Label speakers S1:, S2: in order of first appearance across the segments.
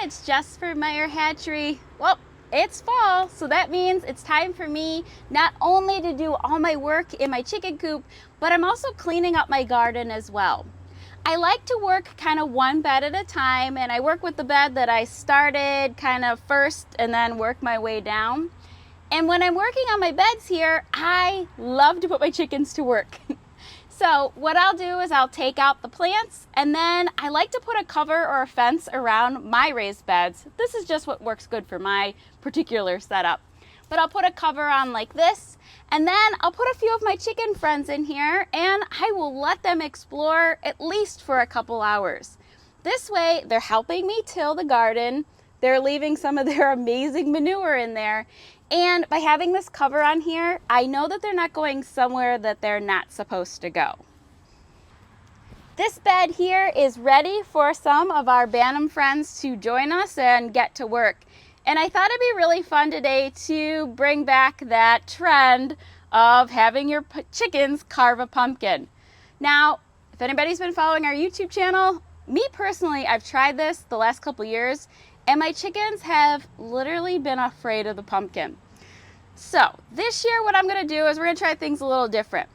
S1: it's Jess for Meyer Hatchery. Well, it's fall, so that means it's time for me not only to do all my work in my chicken coop, but I'm also cleaning up my garden as well. I like to work kind of one bed at a time, and I work with the bed that I started kind of first and then work my way down. And when I'm working on my beds here, I love to put my chickens to work. So what I'll do is I'll take out the plants, and then I like to put a cover or a fence around my raised beds. This is just what works good for my particular setup. But I'll put a cover on like this, and then I'll put a few of my chicken friends in here, and I will let them explore at least for a couple hours. This way, they're helping me till the garden. They're leaving some of their amazing manure in there. And by having this cover on here, I know that they're not going somewhere that they're not supposed to go. This bed here is ready for some of our Bantam friends to join us and get to work. And I thought it'd be really fun today to bring back that trend of having your chickens carve a pumpkin. Now, if anybody's been following our YouTube channel, me personally, I've tried this the last couple years, and my chickens have literally been afraid of the pumpkin. So this year what I'm going to do is we're going to try things a little different.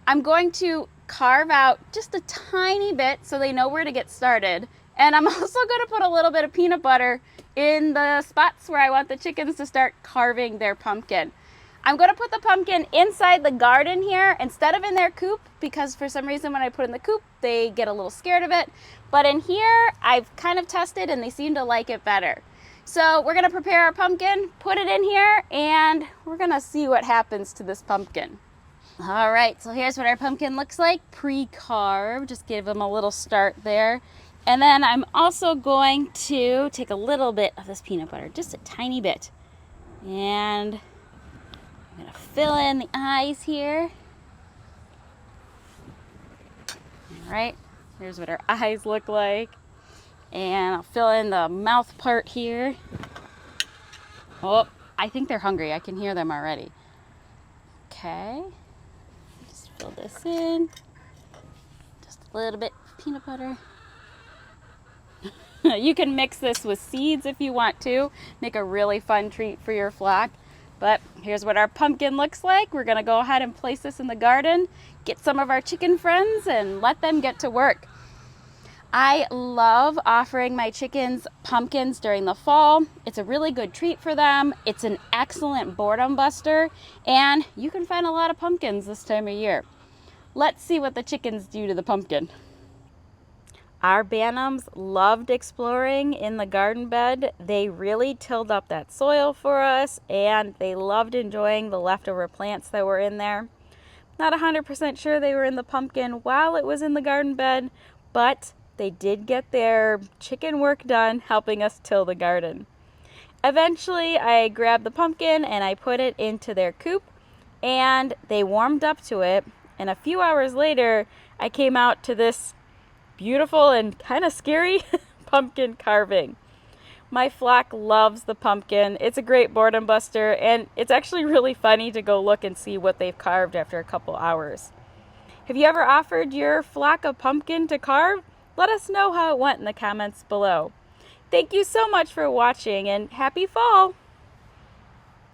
S1: I'm going to carve out just a tiny bit so they know where to get started. And I'm also going to put a little bit of peanut butter in the spots where I want the chickens to start carving their pumpkin. I'm going to put the pumpkin inside the garden here instead of in their coop, because for some reason when I put in the coop, they get a little scared of it. But in here, I've kind of tested and they seem to like it better. So we're going to prepare our pumpkin, put it in here, and we're going to see what happens to this pumpkin. All right, so here's what our pumpkin looks like pre-carved. Just give them a little start there. And then I'm also going to take a little bit of this peanut butter, just a tiny bit. And I'm going to fill in the eyes here. All right, here's what our eyes look like. And I'll fill in the mouth part here. Oh, I think they're hungry. I can hear them already. Okay, just fill this in. Just a little bit of peanut butter. You can mix this with seeds if you want to. Make a really fun treat for your flock. But here's what our pumpkin looks like. We're going to go ahead and place this in the garden, get some of our chicken friends, and let them get to work. I love offering my chickens pumpkins during the fall. It's a really good treat for them. It's an excellent boredom buster, and you can find a lot of pumpkins this time of year. Let's see what the chickens do to the pumpkin. Our Bantams loved exploring in the garden bed. They really tilled up that soil for us, and they loved enjoying the leftover plants that were in there. Not 100% sure they were in the pumpkin while it was in the garden bed, but they did get their chicken work done helping us till the garden. Eventually, I grabbed the pumpkin and I put it into their coop, and they warmed up to it. And a few hours later, I came out to this beautiful and kind of scary pumpkin carving. My flock loves the pumpkin. It's a great boredom buster, and it's actually really funny to go look and see what they've carved after a couple hours. Have you ever offered your flock a pumpkin to carve? Let us know how it went in the comments below. Thank you so much for watching, and happy fall!